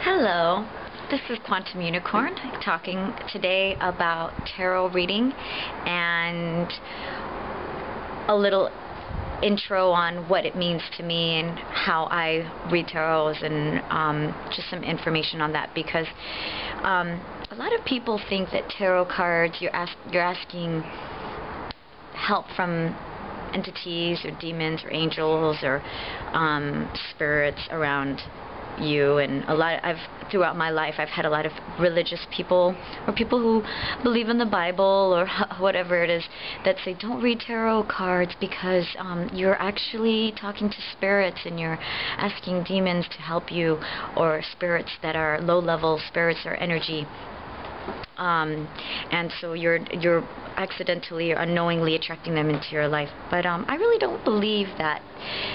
Hello, this is Quantum Unicorn talking today about tarot reading and a little intro on what it means to me and how I read tarots and just some information on that, because a lot of people think that tarot cards, you're asking help from entities or demons or angels or spirits around you. And throughout my life I've had a lot of religious people or people who believe in the Bible or whatever it is that say don't read tarot cards because you're actually talking to spirits and you're asking demons to help you, or spirits that are low-level spirits or energy. And so you're accidentally or unknowingly attracting them into your life. But I really don't believe that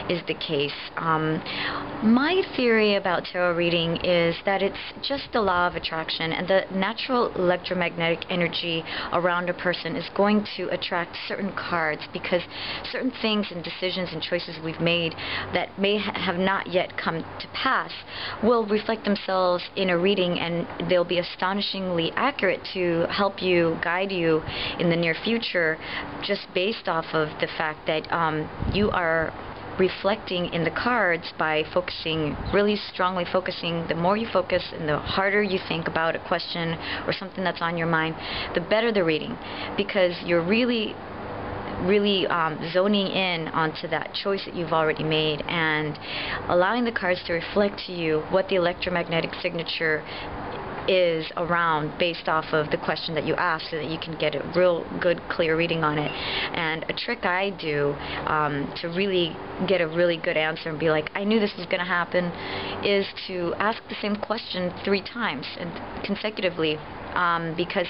is the case. My theory about tarot reading is that it's just the law of attraction, and the natural electromagnetic energy around a person is going to attract certain cards, because certain things and decisions and choices we've made that may have not yet come to pass will reflect themselves in a reading, and they'll be astonishingly accurate to help you, guide you in the near future, just based off of the fact that you are reflecting in the cards by focusing, really strongly focusing. The more you focus and the harder you think about a question or something that's on your mind, the better the reading, because you're really zoning in onto that choice that you've already made and allowing the cards to reflect to you what the electromagnetic signature is around based off of the question that you ask, so that you can get a real good clear reading on it. And a trick I do to really get a really good answer and be like, I knew this was going to happen, is to ask the same question 3 times and consecutively. Because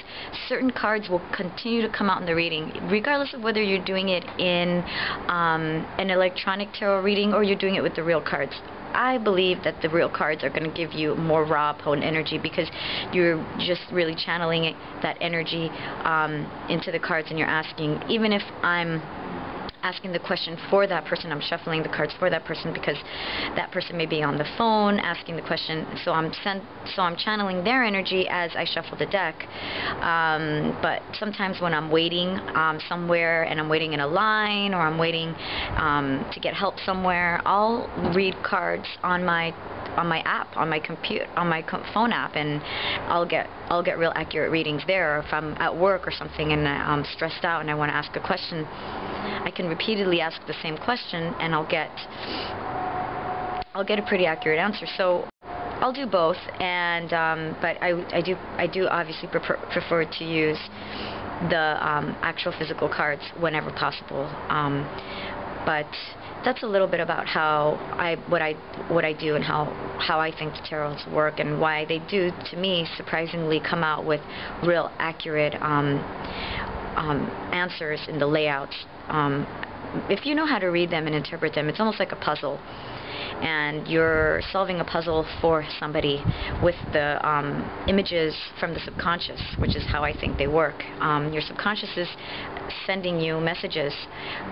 certain cards will continue to come out in the reading, regardless of whether you're doing it in an electronic tarot reading or you're doing it with the real cards. I believe that the real cards are going to give you more raw, potent energy, because you're just really channeling that energy into the cards, and you're asking, even if I'm asking the question for that person, I'm shuffling the cards for that person because that person may be on the phone asking the question, so I'm channeling their energy as I shuffle the deck. But sometimes when I'm waiting somewhere, and I'm waiting in a line, or I'm waiting to get help somewhere, I'll read cards on my app, on my computer, on my phone app, and I'll get real accurate readings there. Or if I'm at work or something and I'm stressed out and I want to ask a question, I can repeatedly ask the same question and I'll get a pretty accurate answer. So I'll do both, and but I do obviously prefer to use the actual physical cards whenever possible. But that's a little bit about what I do and how I think the tarots work, and why they do, to me, surprisingly come out with real accurate answers in the layouts. If you know how to read them and interpret them, it's almost like a puzzle, and you're solving a puzzle for somebody with the images from the subconscious, which is how I think they work. Your subconscious is sending you messages,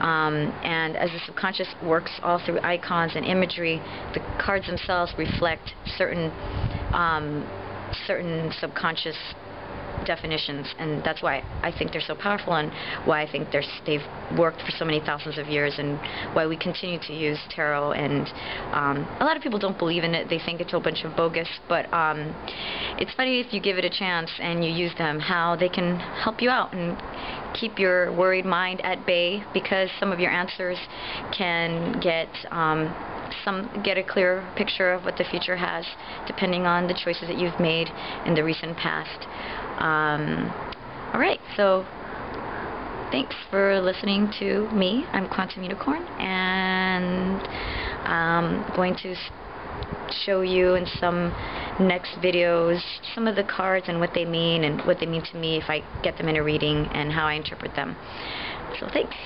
and as the subconscious works all through icons and imagery, the cards themselves reflect certain subconscious definitions, and that's why I think they're so powerful, and why I think they've worked for so many thousands of years, and why we continue to use tarot. And a lot of people don't believe in it. They think it's a whole bunch of bogus, but it's funny if you give it a chance and you use them, how they can help you out and keep your worried mind at bay, because some of your answers can get a clearer picture of what the future has, depending on the choices that you've made in the recent past. Alright, so thanks for listening to me. I'm Quantum Unicorn, and I'm going to show you in some next videos some of the cards and what they mean, and what they mean to me if I get them in a reading, and how I interpret them. So thanks.